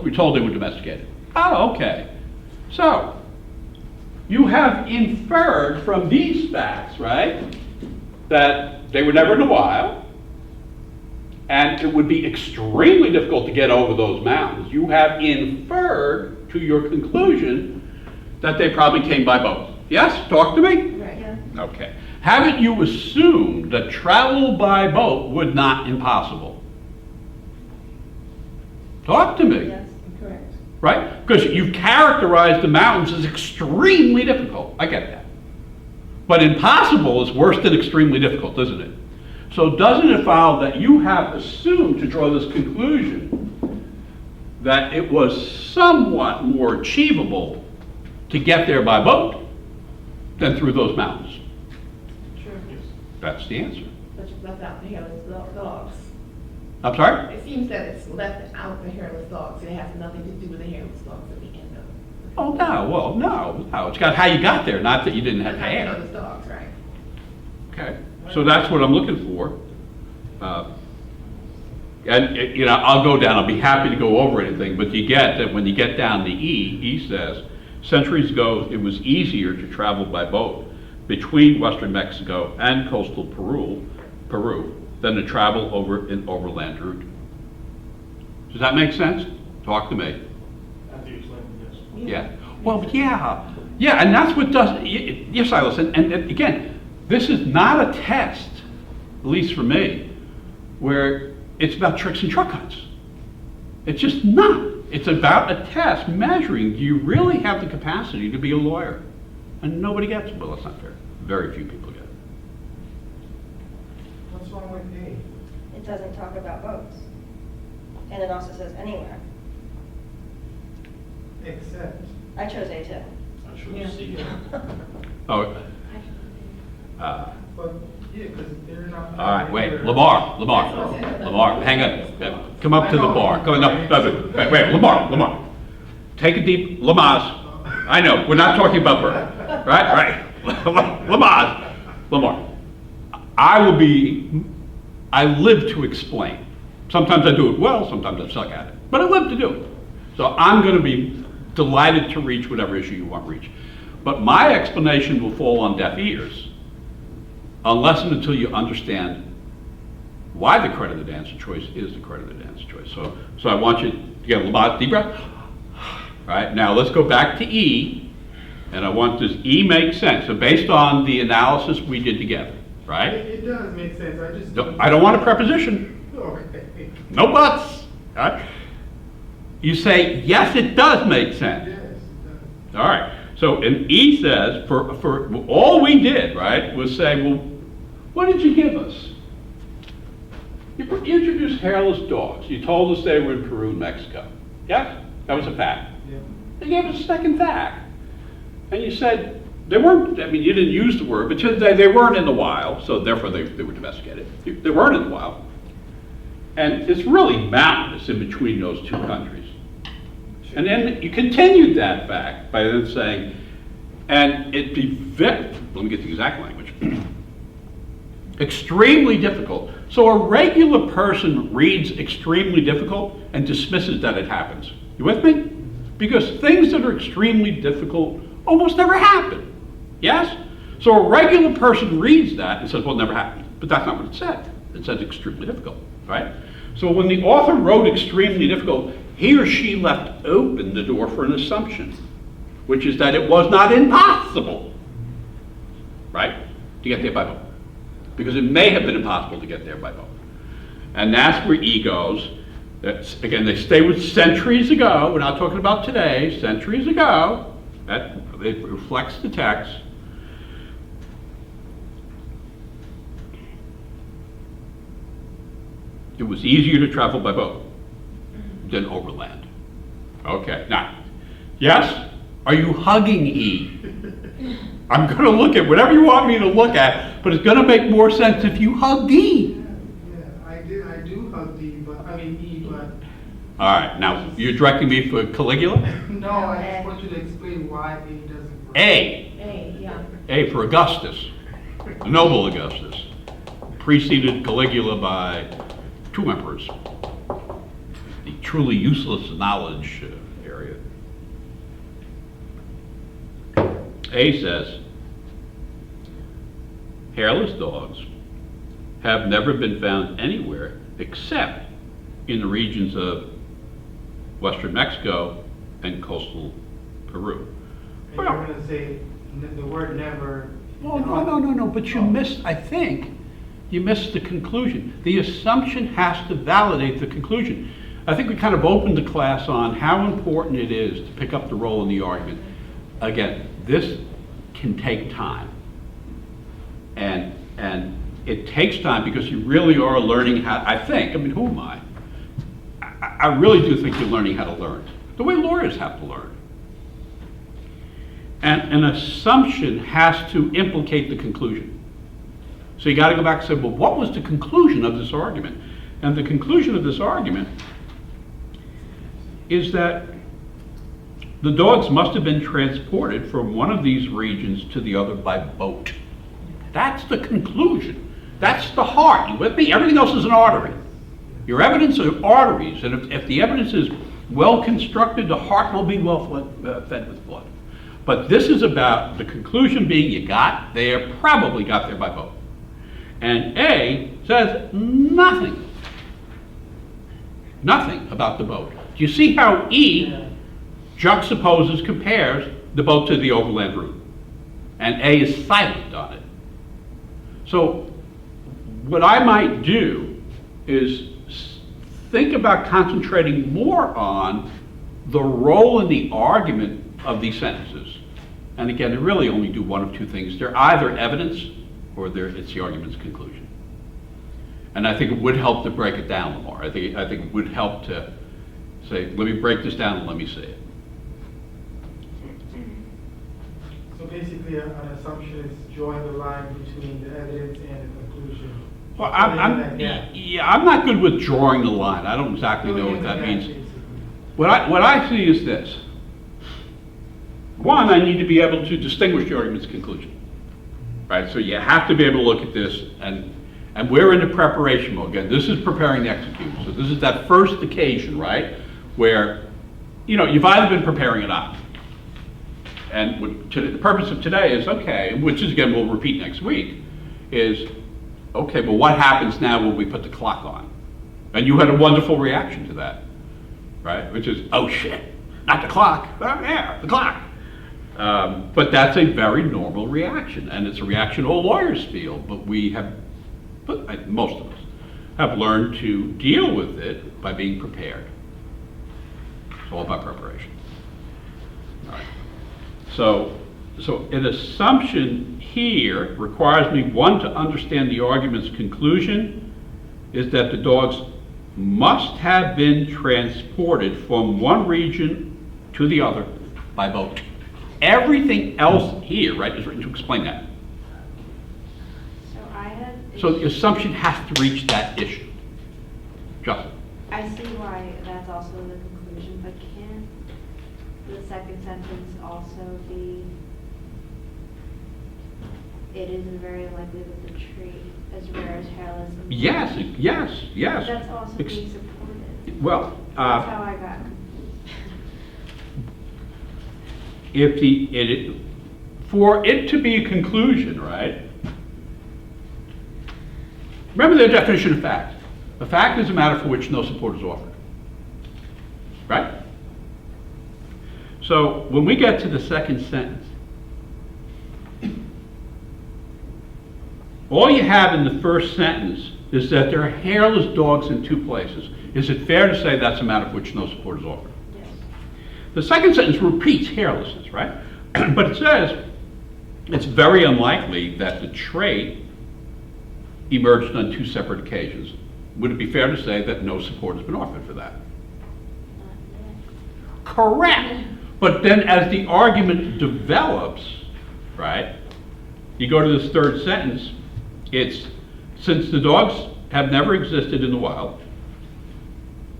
We're told they were domesticated. Oh, okay. So, you have inferred from these facts, right, that they were never in the wild, and it would be extremely difficult to get over those mountains. You have inferred to your conclusion that they probably came by boat. Yes? Talk to me? Right. Yeah. Okay. Haven't you assumed that travel by boat would not impossible? Talk to me. Yes, correct. Right? Because you've characterized the mountains as extremely difficult. I get that. But impossible is worse than extremely difficult, isn't it? So doesn't it follow that you have assumed to draw this conclusion that it was somewhat more achievable to get there by boat than through those mountains? True. That's the answer. But you left out the hairless dogs. I'm sorry? It seems that it's left out the hairless dogs, and it has nothing to do with the hairless dogs at the end of it. Oh, no. Well, no. It's got how you got there, not that you didn't have hair. Hairless dogs, right? Okay. So that's what I'm looking for. And, you know, I'll go down. I'll be happy to go over anything. But you get that when you get down to E says, centuries ago, it was easier to travel by boat between western Mexico and coastal Peru than to travel over an overland route. Does that make sense? Talk to me. After you explain it, yes. Yeah. Well, yeah. Yeah, and that's what does, yes, Silas, and again, this is not a test, at least for me, where it's about tricks and shortcuts. It's just not. It's about a test measuring, do you really have the capacity to be a lawyer? And nobody gets it. Well, that's not fair. Very few people get it. What's wrong with A? It doesn't talk about boats. And it also says anywhere. Except. I chose A too. I should Yeah. see it. Oh, But, yeah, because they're not. all right, wait, Lamar, hang on. Come up to the bar. Come on, no, wait, Lamar. Take a deep, Lamar. I know, we're not talking about Bert, right? Lamar. I live to explain. Sometimes I do it well, sometimes I suck at it, but I live to do it. So I'm going to be delighted to reach whatever issue you want to reach. But my explanation will fall on deaf ears unless and until you understand why the credited answer choice is the credited answer choice. So I want you to get a little deep breath. All right, now let's go back to E, and I want this E make sense. So based on the analysis we did together, right? It does make sense, I just. I don't want a preposition. Okay. No buts. All right? You say, yes, it does make sense. Yes, it does. All right. So, and E says, for all we did, right, was say, well, what did you give us? You introduced hairless dogs. You told us they were in Peru and Mexico. Yes? That was a fact. Yeah. You gave us a second fact. And you said, they weren't, I mean, you didn't use the word, but you said they weren't in the wild, so therefore they were domesticated. They weren't in the wild. And it's really mountainous in between those two countries. And then you continued that fact by then saying, and it'd be let me get the exact language, extremely difficult. So a regular person reads extremely difficult and dismisses that it happens. You with me? Because things that are extremely difficult almost never happen. Yes? So a regular person reads that and says, well, it never happened. But that's not what it said. It said extremely difficult, right? So when the author wrote extremely difficult, he or she left open the door for an assumption, which is that it was not impossible, right, to get there by boat. Because it may have been impossible to get there by boat. And that's where E goes. That's, again, they stay with centuries ago. We're not talking about today, centuries ago. That it reflects the text. It was easier to travel by boat than overland. Okay, now, yes? Are you hugging E? I'm going to look at whatever you want me to look at, but it's going to make more sense if you hug D. Yeah, I do hug D, but, I mean E, but. All right, now, you're directing me for Caligula? No, I just want you to explain why A doesn't work. A, yeah. A for Augustus, the noble Augustus, preceded Caligula by 2 emperors. The truly useless knowledge area. A says, hairless dogs have never been found anywhere except in the regions of western Mexico and coastal Peru. And you're gonna say the word never. Oh, no, but you missed, I think, you missed the conclusion. The assumption has to validate the conclusion. I think we kind of opened the class on how important it is to pick up the role in the argument. Again, this can take time. And it takes time because you really are learning how, I think, I mean, who am I? I really do think you're learning how to learn, the way lawyers have to learn. And an assumption has to implicate the conclusion. So you got to go back and say, well, what was the conclusion of this argument? And the conclusion of this argument is that the dogs must have been transported from one of these regions to the other by boat. That's the conclusion. That's the heart. You with me? Everything else is an artery. Your evidence are arteries, and if the evidence is well constructed, the heart will be well fed with blood. But this is about the conclusion being you got there, probably got there by boat. And A says nothing about the boat. Do you see how E juxtaposes, compares the boat to the overland route? And A is silent on it. So what I might do is think about concentrating more on the role in the argument of these sentences. And again, they really only do one of two things. They're either evidence or it's the argument's conclusion. And I think it would help to break it down more. I think it would help to say, let me break this down and let me see it. So basically, an assumption is drawing the line between the evidence and the conclusion. Well, I'm not good with drawing the line. I don't exactly know what that means. What I see is this. One, I need to be able to distinguish the argument's conclusion, right? So you have to be able to look at this, and we're in the preparation mode. Again, this is preparing to execute. So this is that first occasion, right, where, you've either been preparing it up, and the purpose of today is, okay, which is, again, we'll repeat next week, is, okay, but what happens now when we put the clock on? And you had a wonderful reaction to that, right? Which is, oh shit, not the clock, oh yeah, the clock. But that's a very normal reaction, and it's a reaction all lawyers feel, but most of us have learned to deal with it by being prepared. It's all about preparation. All right. So an assumption here requires me, one, to understand the argument's conclusion is that the dogs must have been transported from one region to the other by boat. Everything else here, right, is written to explain that. So the assumption has to reach that issue. Justin. I see why that's also the conclusion, but can the second sentence also be, it isn't very likely that the tree as rare as hairless? Yes. That's also being supported. Well, that's how I got confused. For it to be a conclusion, right? Remember the definition of fact. A fact is a matter for which no support is offered. Right? So when we get to the second sentence, all you have in the first sentence is that there are hairless dogs in two places. Is it fair to say that's a matter for which no support is offered? Yes. The second sentence repeats hairlessness, right? But it says it's very unlikely that the trait emerged on two separate occasions. Would it be fair to say that no support has been offered for that? Correct. But then as the argument develops, right, you go to this third sentence, it's, since the dogs have never existed in the wild,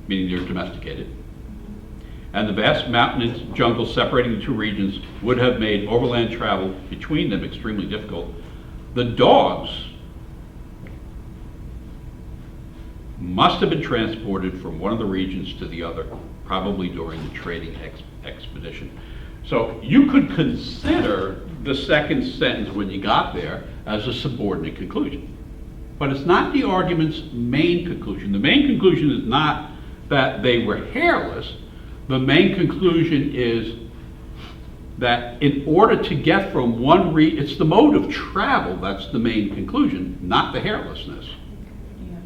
meaning they're domesticated, and the vast mountainous jungle separating the two regions would have made overland travel between them extremely difficult, the dogs must have been transported from one of the regions to the other, probably during the trading expedition. So you could consider the second sentence when you got there as a subordinate conclusion. But it's not the argument's main conclusion. The main conclusion is not that they were hairless. The main conclusion is that in order to get from one it's the mode of travel that's the main conclusion, not the hairlessness. Yeah.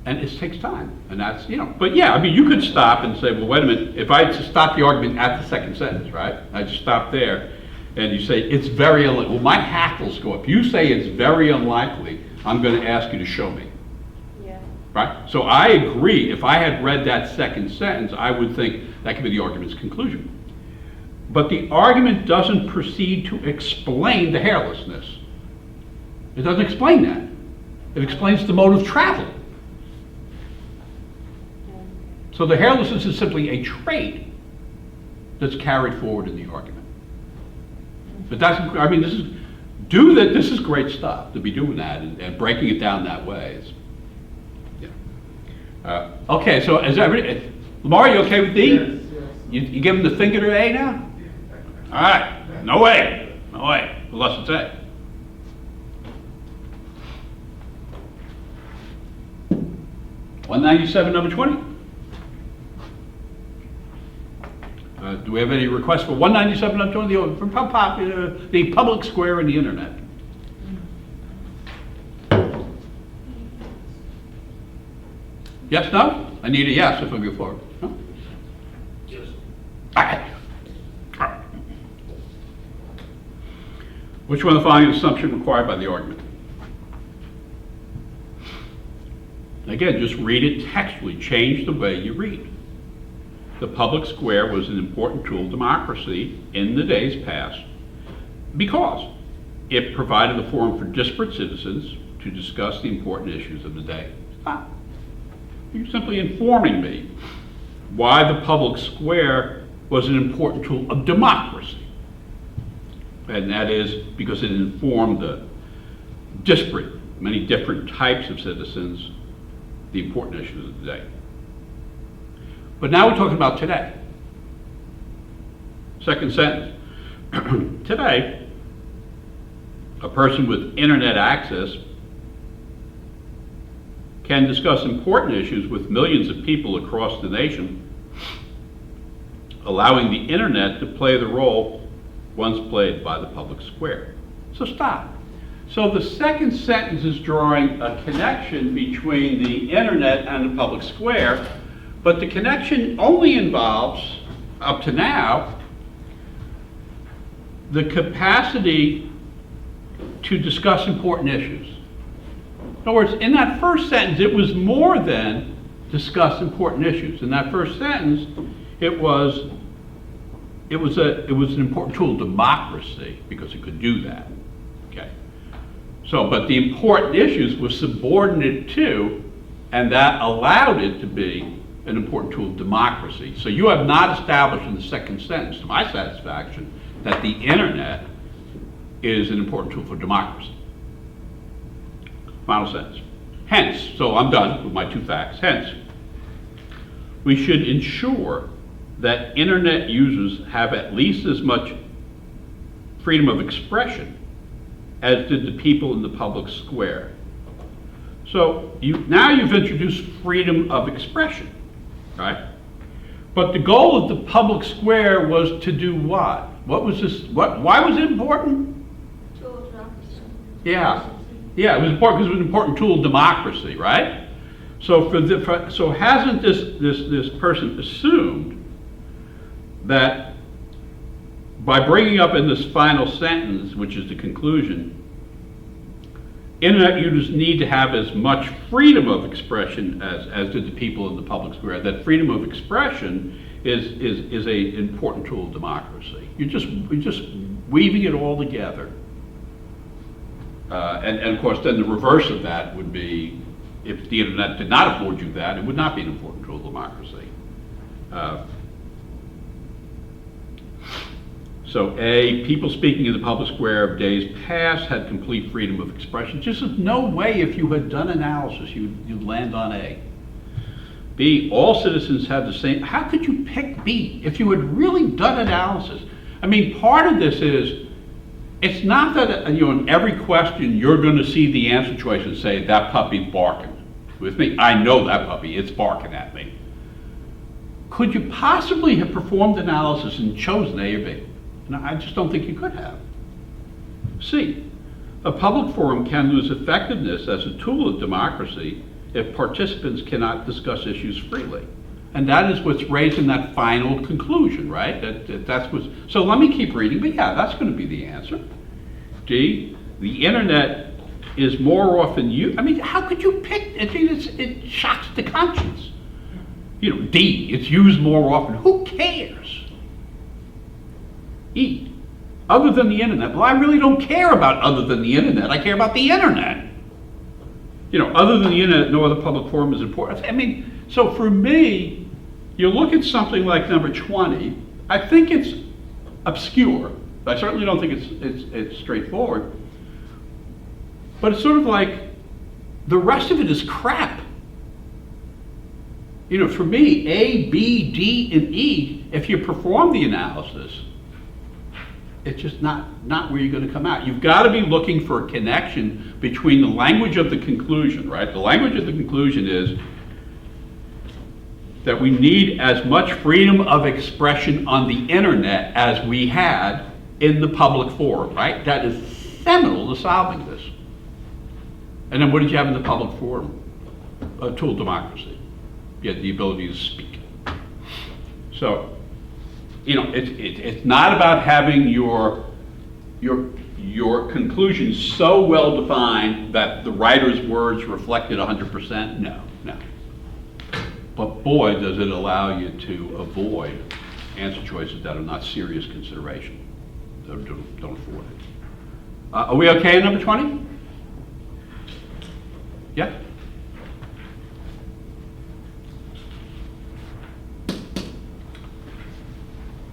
And it takes time, and that's, but yeah, I mean, you could stop and say, well, wait a minute, if I just stop the argument at the second sentence, right? I just stop there, and you say, it's very unlikely, well, my hackles go up. You say it's very unlikely, I'm gonna ask you to show me, Yeah. right? So I agree, if I had read that second sentence, I would think that could be the argument's conclusion. But the argument doesn't proceed to explain the hairlessness. It doesn't explain that. It explains the mode of travel. So the hairlessness is simply a trait that's carried forward in the argument. But that's, I mean, this is great stuff to be doing that and breaking it down that way. Okay, so is everybody, Lamar, you okay with D? Yes, yes. You give him the finger to A now? All right, no way, unless it's A. $197, number 20. Do we have any requests for $197, number 20, from the public square and the internet? Yes, no? I need a yes if I go forward. No? Yes. All right. Which one of the following assumption required by the argument? Again, just read it textually. Change the way you read. The public square was an important tool of democracy in the days past because it provided a forum for disparate citizens to discuss the important issues of the day. You're simply informing me why the public square was an important tool of democracy. And that is because it informed the disparate, many different types of citizens, the important issues of the day. But now we're talking about today. Second sentence. Today, a person with internet access can discuss important issues with millions of people across the nation, allowing the internet to play the role once played by the public square. So stop. So the second sentence is drawing a connection between the internet and the public square, but the connection only involves, up to now, the capacity to discuss important issues. In other words, in that first sentence, it was more than discuss important issues. In that first sentence, it was an important tool of democracy because it could do that. Okay. So, but the important issues were subordinate to, and that allowed it to be an important tool of democracy. So you have not established in the second sentence, to my satisfaction, that the internet is an important tool for democracy. Final sentence. Hence, so I'm done with my two facts. Hence, we should ensure that internet users have at least as much freedom of expression as did the people in the public square. So now you've introduced freedom of expression, right? But the goal of the public square was to do what? What was this? Why was it important? Tool of democracy. Yeah, it was important because it was an important tool of democracy, right? So so hasn't this person assumed that by bringing up in this final sentence, which is the conclusion, internet users need to have as much freedom of expression as did the people in the public square. That freedom of expression is a important tool of democracy. You're just weaving it all together. And of course, then the reverse of that would be, if the internet did not afford you that, it would not be an important tool of democracy. So A, people speaking in the public square of days past had complete freedom of expression. Just there's no way if you had done analysis, you'd land on A. B, all citizens had the same, how could you pick B if you had really done analysis? I mean, part of this is, it's not that, in every question, you're gonna see the answer choice and say, that puppy's barking. With me, I know that puppy, it's barking at me. Could you possibly have performed analysis and chosen A or B? And I just don't think you could have. C, a public forum can lose effectiveness as a tool of democracy if participants cannot discuss issues freely. And that is what's raised in that final conclusion, right? That's what's, so let me keep reading, but yeah, that's gonna be the answer. D, the internet is more often used, I mean, how could you pick, it shocks the conscience. D, it's used more often, who cares? E, other than the internet, well, I really don't care about other than the internet, I care about the internet. Other than the internet, no other public forum is important. I mean, so for me, you look at something like number 20, I think it's obscure. I certainly don't think it's straightforward. But it's sort of like, the rest of it is crap. For me, A, B, D, and E, if you perform the analysis, it's just not where you're going to come out. You've got to be looking for a connection between the language of the conclusion, right? The language of the conclusion is that we need as much freedom of expression on the internet as we had in the public forum, right? That is seminal to solving this. And then what did you have in the public forum? A tool of democracy. You had the ability to speak. So, it's not about having your conclusion so well defined that the writer's words reflected 100%. No. But boy, does it allow you to avoid answer choices that are not serious consideration. Don't afford it. Are we okay on number 20? Yeah?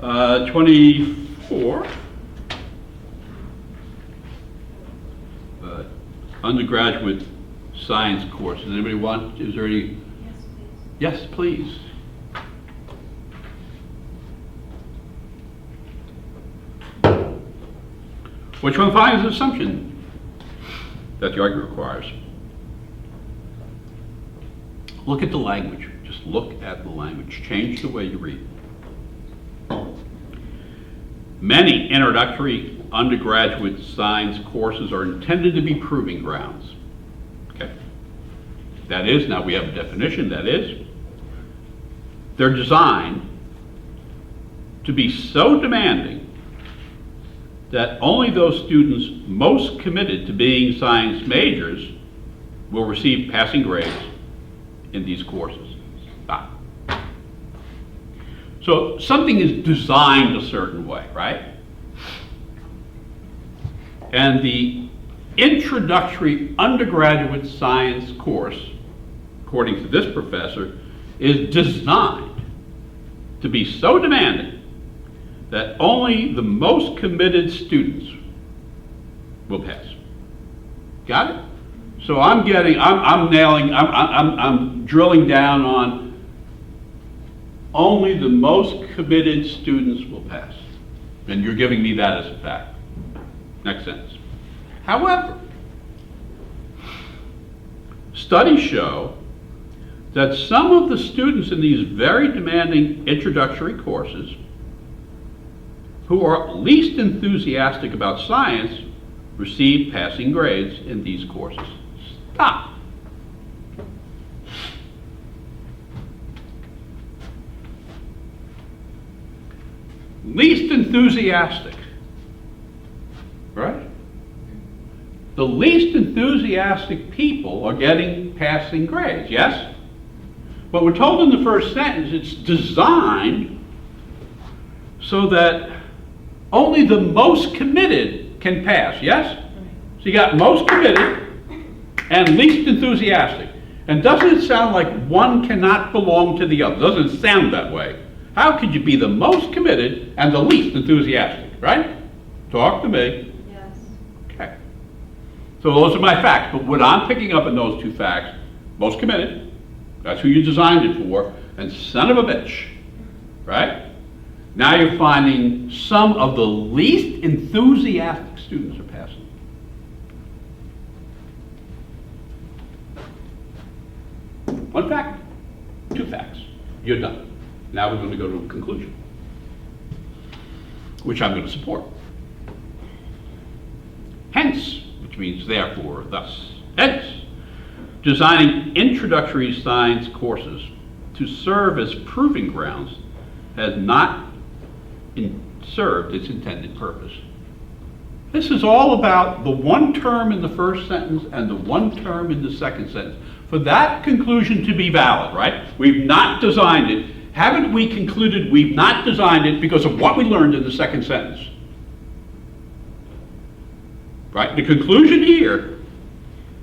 Uh, 24. Undergraduate science courses. Anybody want, is there any? Yes, please. Which one finds the assumption that the argument requires? Look at the language. Just look at the language. Change the way you read. Many introductory undergraduate science courses are intended to be proving grounds. Okay. That is, now we have a definition, that is, they're designed to be so demanding that only those students most committed to being science majors will receive passing grades in these courses. Stop. So something is designed a certain way, right? And the introductory undergraduate science course, according to this professor, is designed to be so demanding that only the most committed students will pass. Got it? So I'm drilling down on only the most committed students will pass. And you're giving me that as a fact. Next sentence. However, studies show that some of the students in these very demanding introductory courses who are least enthusiastic about science receive passing grades in these courses. Stop. Least enthusiastic, right? The least enthusiastic people are getting passing grades, yes? But we're told in the first sentence it's designed so that only the most committed can pass, yes? So you got most committed and least enthusiastic. And doesn't it sound like one cannot belong to the other? Doesn't it sound that way? How could you be the most committed and the least enthusiastic? right? Talk to me. Yes. Okay. So those are my facts, but what I'm picking up in those two facts, most committed, that's who you designed it for, and son of a bitch, right? Now you're finding some of the least enthusiastic students are passing. One fact, two facts, you're done. Now we're going to go to a conclusion, which I'm going to support. Hence, which means therefore, thus, hence, designing introductory science courses to serve as proving grounds has not served its intended purpose. This is all about the one term in the first sentence and the one term in the second sentence. For that conclusion to be valid, right? We've not designed it. Haven't we concluded we've not designed it because of what we learned in the second sentence? Right? The conclusion here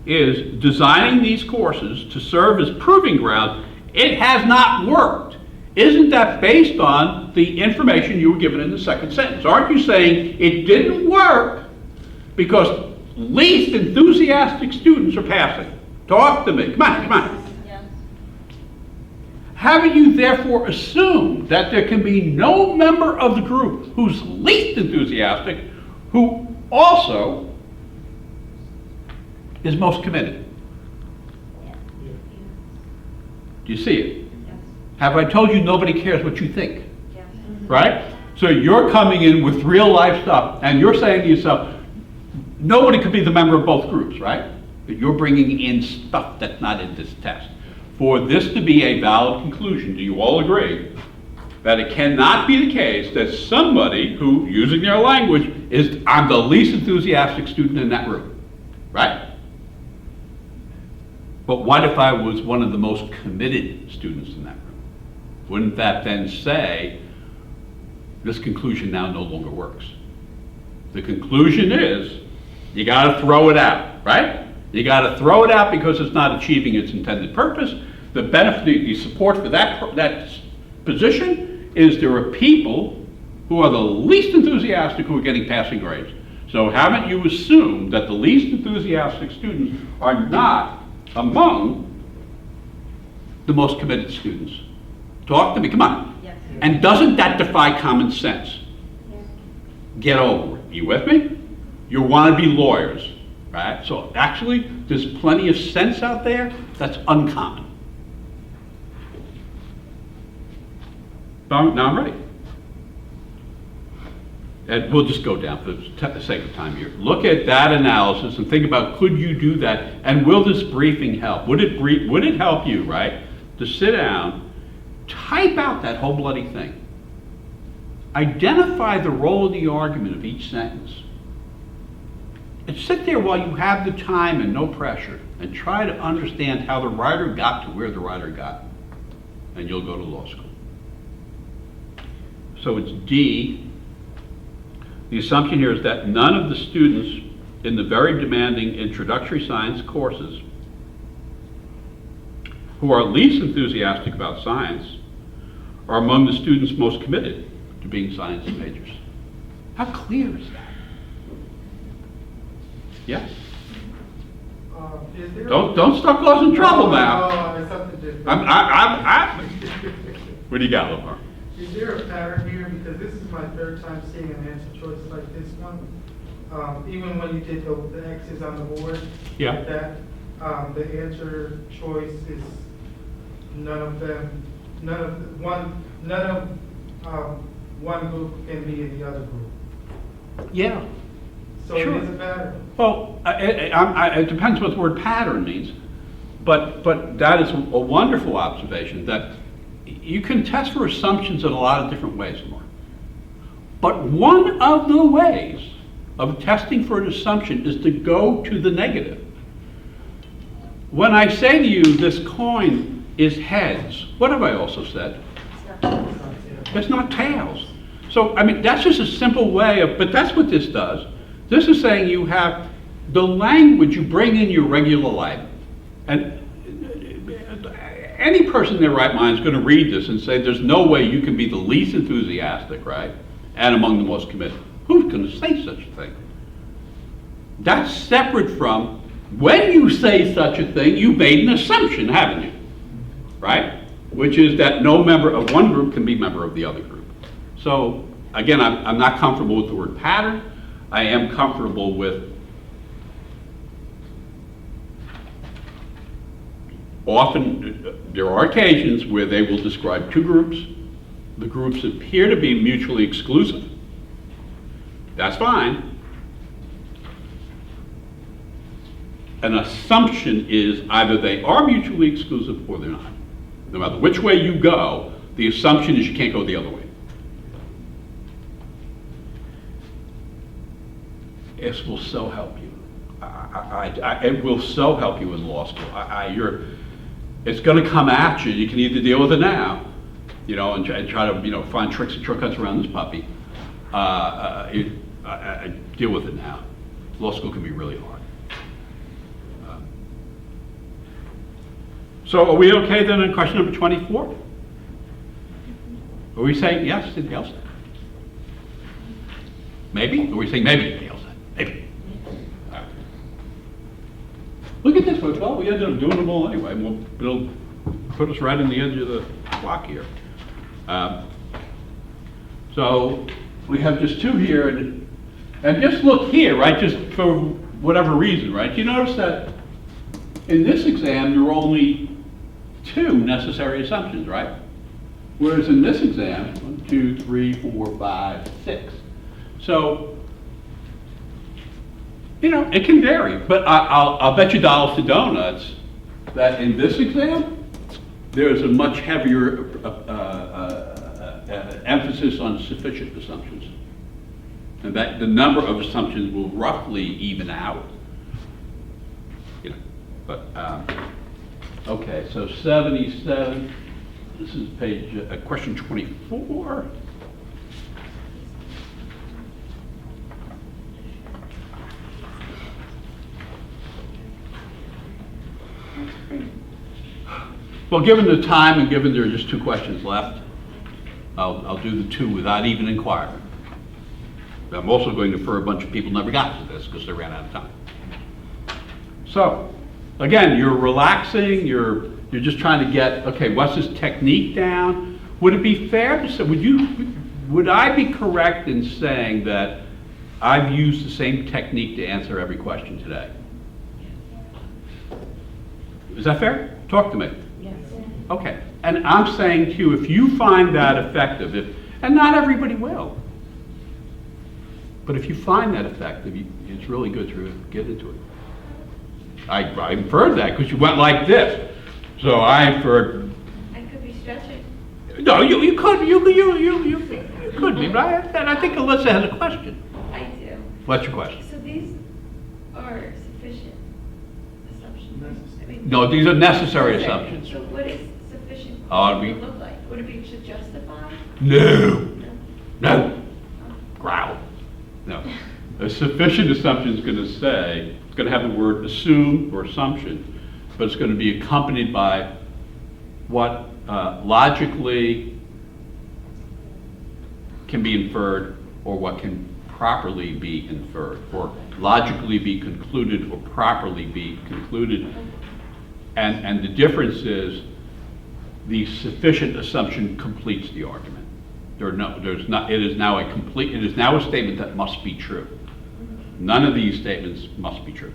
is designing these courses to serve as proving grounds. It has not worked. Isn't that based on the information you were given in the second sentence? Aren't you saying it didn't work because least enthusiastic students are passing? Talk to me. Come on, come on. Yes. Haven't you therefore assumed that there can be no member of the group who's least enthusiastic who also is most committed? Do you see it? Yes. Have I told you nobody cares what you think? Yes. Right? So you're coming in with real life stuff and you're saying to yourself, nobody could be the member of both groups, right? But you're bringing in stuff that's not in this test. For this to be a valid conclusion, do you all agree that it cannot be the case that somebody who, using their language, is I'm the least enthusiastic student in that room, right? But what if I was one of the most committed students in that room? Wouldn't that then say this conclusion now no longer works? The conclusion is you got to throw it out, right? You got to throw it out because it's not achieving its intended purpose. The benefit, the support for that position is there are people who are the least enthusiastic who are getting passing grades. So haven't you assumed that the least enthusiastic students are not among the most committed students? Talk to me, come on. Yes. And doesn't that defy common sense? Yes. Get over it. You with me? You want to be lawyers, right? So actually, there's plenty of sense out there that's uncommon. Now I'm ready. And we'll just go down for the sake of time here. Look at that analysis and think about, could you do that? And will this briefing help? Would it help you, right, to sit down, type out that whole bloody thing, identify the role of the argument of each sentence, and sit there while you have the time and no pressure, and try to understand how the writer got to where the writer got, and you'll go to law school. So it's D. The assumption here is that none of the students in the very demanding introductory science courses who are least enthusiastic about science are among the students most committed to being science majors. How clear is that? Yes? Is there Don't start causing trouble now. No, it's something different. What do you got, Lamar? Is there a pattern here? Because this is my third time seeing an answer choice like this one. Even when you did the X's on the board, Yeah. that the answer choice is none of one group can be in the other group. Yeah. So Sure. it is a pattern. Well, it depends what the word pattern means, but that is a wonderful observation that you can test for assumptions in a lot of different ways, Mark. But one of the ways of testing for an assumption is to go to the negative. When I say to you, this coin is heads, what have I also said? It's not tails. So, I mean, that's just a simple way of, but that's what this does. This is saying you have the language you bring in your regular life. And any person in their right mind is going to read this and say, there's no way you can be the least enthusiastic, right? And among the most committed. Who's going to say such a thing? That's separate from, when you say such a thing, you made an assumption, haven't you? Right? Which is that no member of one group can be member of the other group. So, again, I'm not comfortable with the word pattern. I am comfortable with often, there are occasions where they will describe two groups. The groups appear to be mutually exclusive. That's fine. An assumption is either they are mutually exclusive or they're not. No matter which way you go, the assumption is you can't go the other way. This will so help you. It will so help you in law school. It's going to come at you. You can either deal with it now, and try to, find tricks and shortcuts around this puppy. Deal with it now. Law school can be really hard. So are we okay then on question number 24? Are we saying yes to the else? Maybe? Are we saying maybe to the else? Maybe. All right. Look at this, well, we ended up doing them all anyway. It'll put us right in the edge of the clock here. So we have just two here, and just look here, right, just for whatever reason, right? You notice that in this exam, there are only two necessary assumptions, right? Whereas in this exam, 1, 2, 3, 4, 5, 6. So, it can vary, but I'll bet you dollars to donuts that in this exam, there's a much heavier emphasis on sufficient assumptions. And that the number of assumptions will roughly even out. Okay, so 77, this is page, question 24. Well, given the time and given there are just two questions left, I'll do the two without even inquiring. I'm also going to infer a bunch of people never got to this because they ran out of time. So, again, you're relaxing, you're just trying to get, okay, what's this technique down? Would it be fair to say, would I be correct in saying that I've used the same technique to answer every question today? Is that fair? Talk to me. Yes. Okay, and I'm saying to you, if you find that effective, and not everybody will, but if you find that effective, it's really good to get into it. I inferred that because you went like this, so I inferred. I could be stretching. No, you could be, but I think Alyssa has a question. I do. What's your question? So these are sufficient assumptions? I mean, No, these are necessary assumptions. So what is sufficient Oh, it'd be- look like? Would it be to justify? No. Growl. No. A sufficient assumption is going to say, it's going to have the word assume or assumption, but it's going to be accompanied by what logically can be inferred or what can properly be inferred, or logically be concluded or properly be concluded. And the difference is the sufficient assumption completes the argument. It is now a statement that must be true. None of these statements must be true.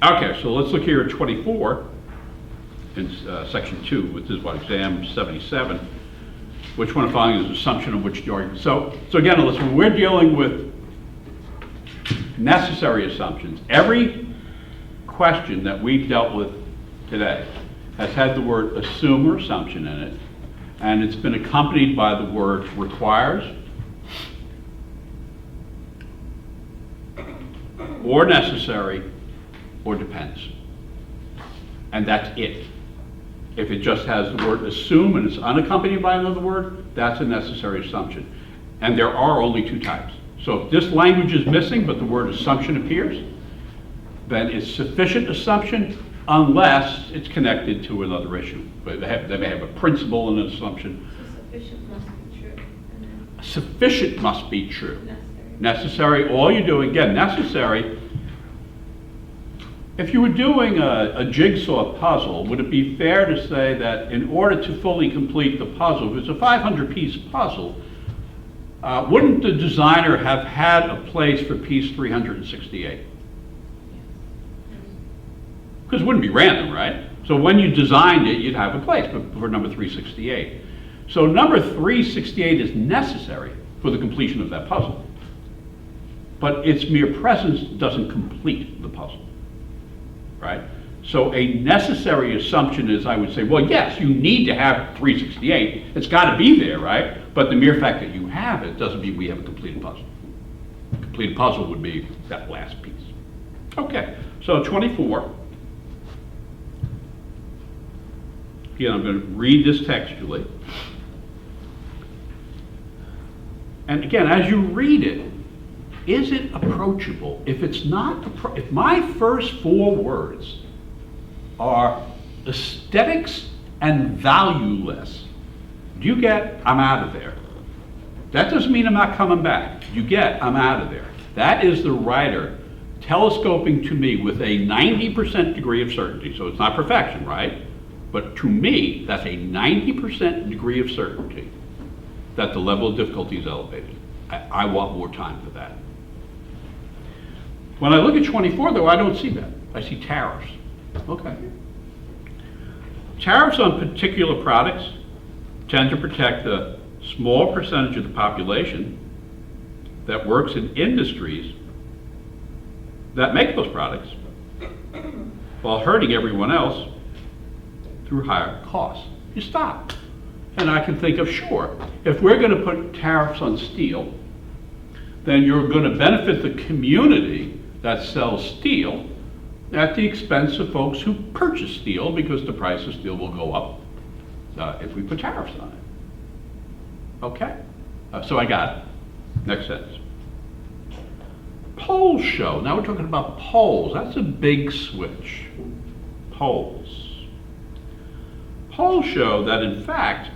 Okay, so let's look here at 24 in section 2, which is what, exam 77. Which one of the following is assumption of which the argument? So again, listen, when we're dealing with necessary assumptions, every question that we've dealt with today has had the word assume or assumption in it, and it's been accompanied by the word requires, or necessary, or depends. And that's it. If it just has the word assume and it's unaccompanied by another word, that's a necessary assumption. And there are only two types. So if this language is missing but the word assumption appears, then it's sufficient assumption unless it's connected to another issue. But they may have a principle and an assumption. So sufficient must be true. And then Sufficient must be true. Necessary. Necessary, all you're doing, again, necessary. If you were doing a jigsaw puzzle, would it be fair to say that in order to fully complete the puzzle, if it's a 500-piece puzzle, wouldn't the designer have had a place for piece 368? Because it wouldn't be random, right? So when you designed it, you'd have a place for number 368. So number 368 is necessary for the completion of that puzzle. But its mere presence doesn't complete the puzzle, right? So a necessary assumption is, I would say, well, yes, you need to have 368. It's got to be there, right? But the mere fact that you have it doesn't mean we have a completed puzzle. A completed puzzle would be that last piece. Okay, so 24. Again, I'm going to read this textually. And again, as you read it, is it approachable? If it's not, if my first 4 words are aesthetics and valueless, do you get, I'm out of there? That doesn't mean I'm not coming back. You get, I'm out of there. That is the writer telescoping to me with a 90% degree of certainty. So it's not perfection, right? But to me, that's a 90% degree of certainty that the level of difficulty is elevated. I want more time for that. When I look at 24, though, I don't see that. I see tariffs. Okay. Tariffs on particular products tend to protect the small percentage of the population that works in industries that make those products while hurting everyone else through higher costs. You stop. And I can think of, sure, if we're going to put tariffs on steel, then you're going to benefit the community that sells steel at the expense of folks who purchase steel, because the price of steel will go up if we put tariffs on it. Okay? So I got it. Next sentence. Polls show. Now we're talking about polls. That's a big switch. Polls. Polls show that, in fact,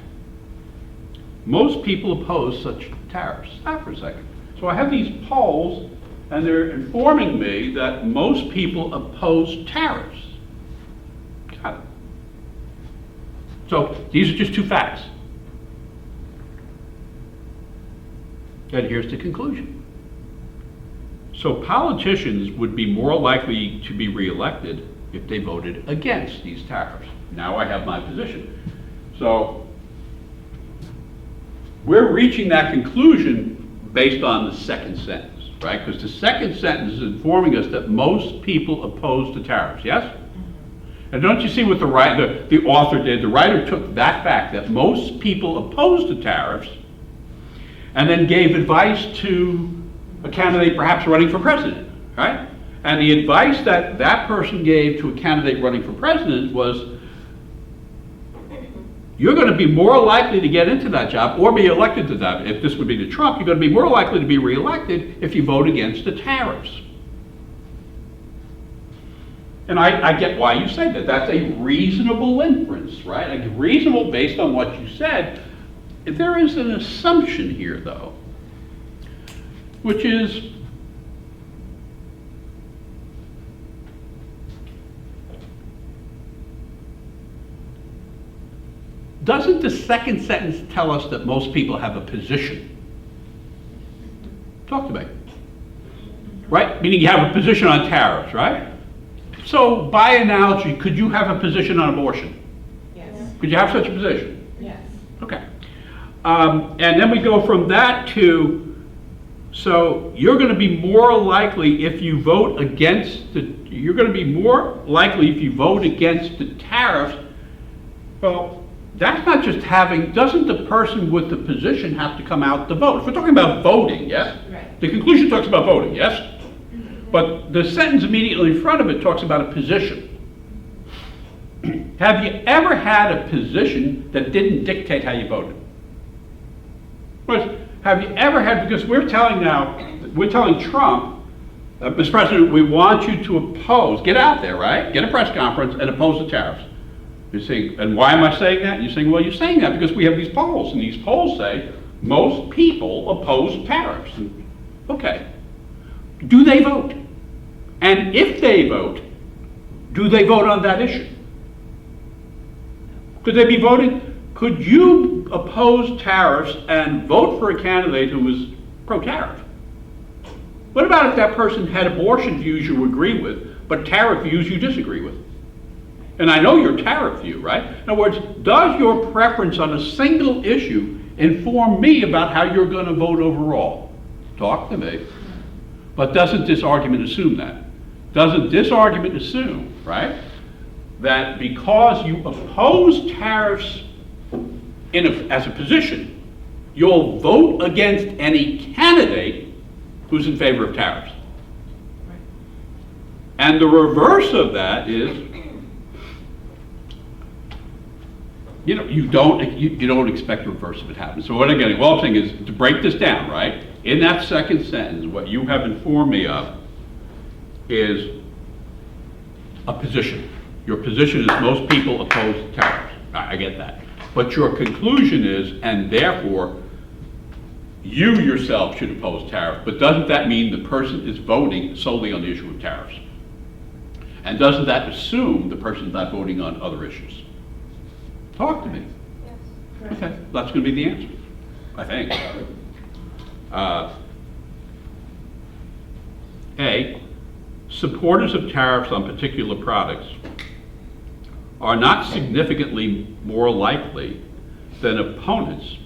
most people oppose such tariffs. Stop for a second. So I have these polls, and they're informing me that most people oppose tariffs. Got it. So these are just 2 facts. And here's the conclusion. So politicians would be more likely to be reelected if they voted against these tariffs. Now I have my position. So we're reaching that conclusion based on the second sentence, right? Because the second sentence is informing us that most people oppose the tariffs, yes? And don't you see what the author did? The writer took that fact that most people oppose the tariffs and then gave advice to a candidate perhaps running for president, right? And the advice that that person gave to a candidate running for president was, you're going to be more likely to get into that job or be elected to that. If this would be to Trump, you're going to be more likely to be reelected if you vote against the tariffs. And I get why you say that. That's a reasonable inference, right? Like, reasonable based on what you said. There is an assumption here, though, which is doesn't the second sentence tell us that most people have a position? Talk to me. Right? Meaning you have a position on tariffs, right? So by analogy, could you have a position on abortion? Yes. Could you have such a position? Yes. Okay. And then we go from that to, so you're going to be more likely if you vote against the, you're going to be more likely if you vote against the tariffs. Well, that's not just having, doesn't the person with the position have to come out to vote? If we're talking about voting, yes? Right. The conclusion talks about voting, yes? But the sentence immediately in front of it talks about a position. Have you ever had a position that didn't dictate how you voted? Have you ever had, because we're telling Trump, Mr. President, we want you to oppose, get out there, right? Get a press conference and oppose the tariffs. You're saying, and why am I saying that? You're saying, well, you're saying that because we have these polls, and these polls say most people oppose tariffs. Okay. Do they vote? And if they vote, do they vote on that issue? Could they be voting? Could you oppose tariffs and vote for a candidate who was pro-tariff? What about if that person had abortion views you agree with, but tariff views you disagree with? And I know your tariff view, right? In other words, does your preference on a single issue inform me about how you're going to vote overall? Talk to me. But doesn't this argument assume that? Doesn't this argument assume, right, that because you oppose tariffs as a position, you'll vote against any candidate who's in favor of tariffs? And the reverse of that is, you don't expect the reverse of it happen. So what I'm getting, well, I'm saying is to break this down, right? In that second sentence, what you have informed me of is a position. Your position is most people oppose tariffs. I get that. But your conclusion is, and therefore, you yourself should oppose tariffs. But doesn't that mean the person is voting solely on the issue of tariffs? And doesn't that assume the person's not voting on other issues? Talk to me. Yes. Okay, that's going to be the answer, I think. A, supporters of tariffs on particular products are not significantly more likely than opponents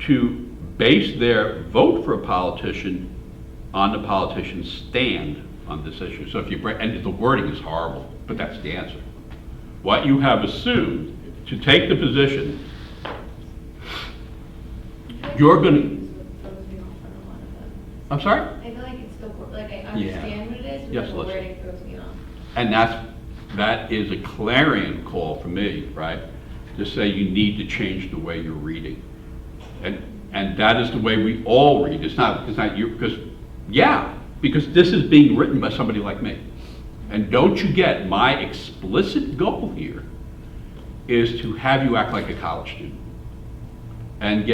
to base their vote for a politician on the politician's stand on this issue. So if you break, and the wording is horrible, but that's the answer. What you have assumed to take the position, you're going to, I'm sorry? I feel like it's the, like, I understand what it is, Yes, but the listen. wording throws me off. And that is a clarion call for me, right? To say you need to change the way you're reading. And that is the way we all read. It's not you, because this is being written by somebody like me. And don't you get, my explicit goal here is to have you act like a college student and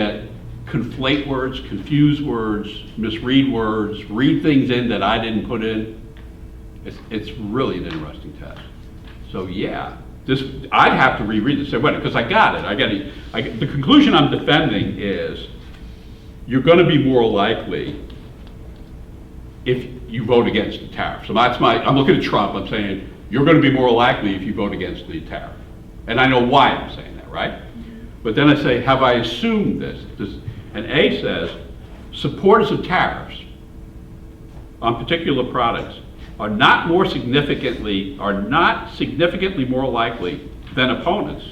conflate words, confuse words, misread words, read things in that I didn't put in. It's really an interesting test. So I'd have to reread this, because I got it. The conclusion I'm defending is you're going to be more likely if you vote against the tariff. So I'm looking at Trump, I'm saying you're going to be more likely if you vote against the tariff. And I know why I'm saying that, right? But then I say, have I assumed this? And A says, supporters of tariffs on particular products are not significantly more likely than opponents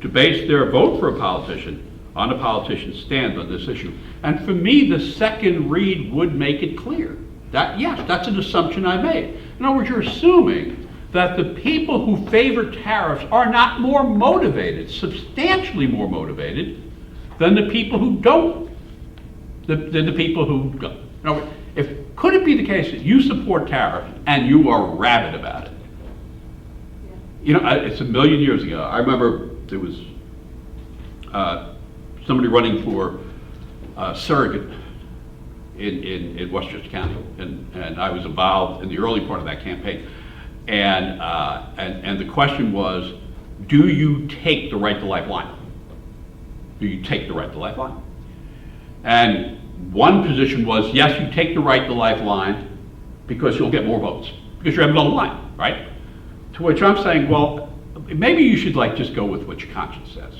to base their vote for a politician on a politician's stand on this issue. And for me, the second read would make it clear that, yes, that's an assumption I made. In other words, you're assuming that the people who favor tariffs are not more motivated, substantially more motivated, than the people who don't, than the people who don't. Now, could it be the case that you support tariffs and you are rabid about it? It's a million years ago. I remember there was somebody running for surrogate in Westchester County, and I was involved in the early part of that campaign. And the question was, do you take the right to life line? Do you take the right to life line? And one position was, yes, you take the right to life line because you'll get more votes, because you're having a line, right? To which I'm saying, well, maybe you should just go with what your conscience says.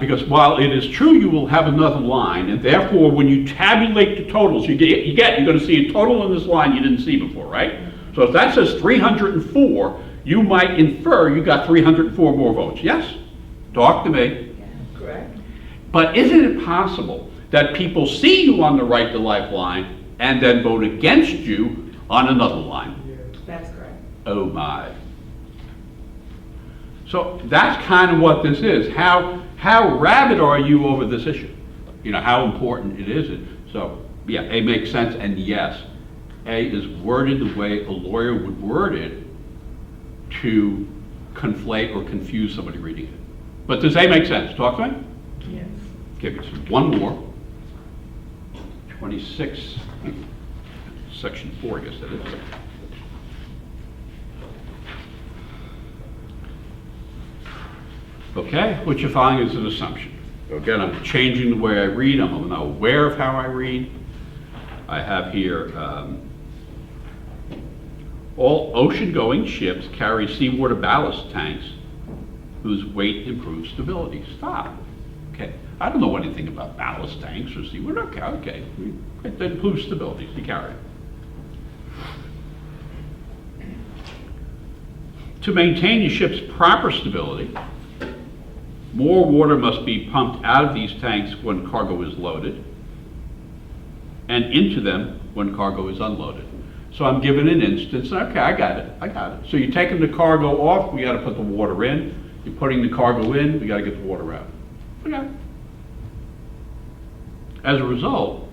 Because while it is true you will have another line, and therefore when you tabulate the totals, you're going to see a total in this line you didn't see before, right? So if that says 304, you might infer you got 304 more votes. Yes? Talk to me. Correct. But isn't it possible that people see you on the right to life line and then vote against you on another line? That's correct. Oh my. So that's kind of what this is. How rabid are you over this issue? How important it is. So yeah, A makes sense, and yes, A is worded the way a lawyer would word it to conflate or confuse somebody reading it. But does A make sense? Talk to me. Yes. give you one more. 26, section 4, I guess that is. Okay, what you find is an assumption. Again, I'm changing the way I read. I'm now aware of how I read. I have here, all ocean-going ships carry seawater ballast tanks whose weight improves stability. Stop. Okay, I don't know anything about ballast tanks or seawater. Okay, it improves stability. You carry it. To maintain your ship's proper stability, more water must be pumped out of these tanks when cargo is loaded and into them when cargo is unloaded. So I'm given an instance, okay, I got it. So you're taking the cargo off, we gotta put the water in. You're putting the cargo in, we gotta get the water out. Okay. As a result,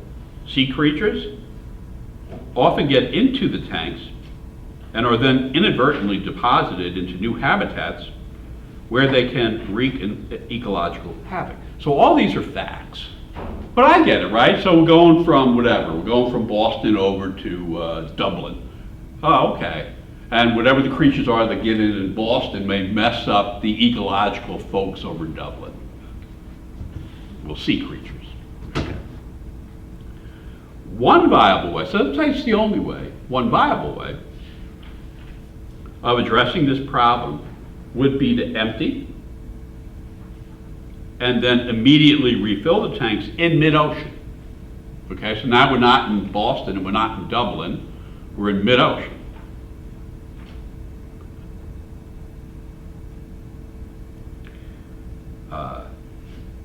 sea creatures often get into the tanks and are then inadvertently deposited into new habitats where they can wreak an ecological havoc. So all these are facts. But I get it, right? So we're going from whatever, we're going from Boston over to Dublin. Oh, okay. And whatever the creatures are that get in Boston may mess up the ecological folks over in Dublin. Well, sea creatures. Okay. One viable way, sometimes it's the only way, one viable way of addressing this problem would be to empty and then immediately refill the tanks in mid-ocean. Okay, so now we're not in Boston and we're not in Dublin, we're in mid-ocean.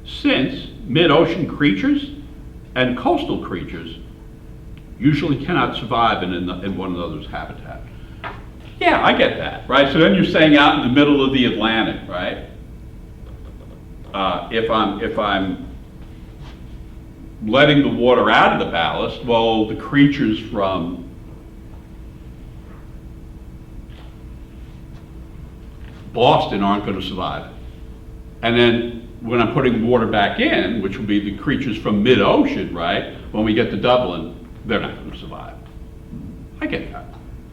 Since mid-ocean creatures and coastal creatures usually cannot survive in one another's habitat. Yeah, I get that, right? So then you're staying out in the middle of the Atlantic, right? If I'm letting the water out of the ballast, well, the creatures from Boston aren't going to survive. And then when I'm putting water back in, which will be the creatures from mid-ocean, right? When we get to Dublin, they're not going to survive. I get that.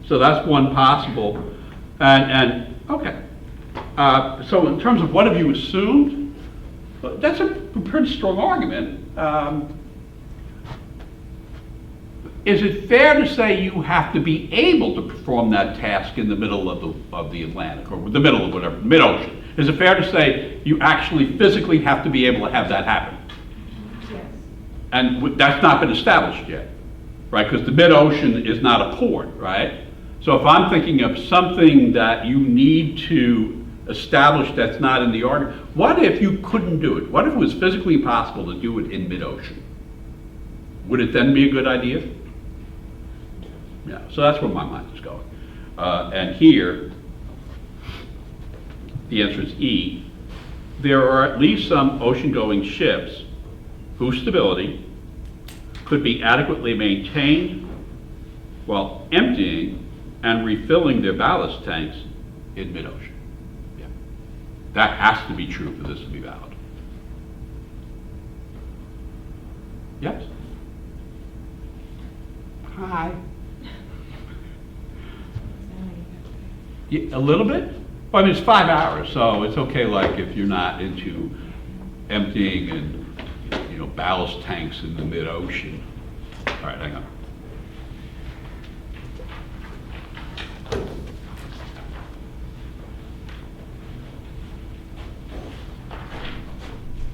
So that's one possible, and okay. So in terms of what have you assumed, that's a pretty strong argument. Is it fair to say you have to be able to perform that task in the middle of the Atlantic, or the middle of whatever, mid-ocean? Is it fair to say you actually physically have to be able to have that happen? Yes. And that's not been established yet, right? Because the mid-ocean is not a port, right? So if I'm thinking of something that you need to establish that's not in the argument, what if you couldn't do it? What if it was physically possible to do it in mid-ocean? Would it then be a good idea? Yeah, so that's where my mind is going. And here, the answer is E. There are at least some ocean-going ships whose stability could be adequately maintained while emptying and refilling their ballast tanks in mid-ocean. Yeah. That has to be true for this to be valid. Yes? Hi. Yeah, a little bit? Well, I mean, it's 5 hours, so it's okay, like, if you're not into emptying and, ballast tanks in the mid-ocean. All right, hang on.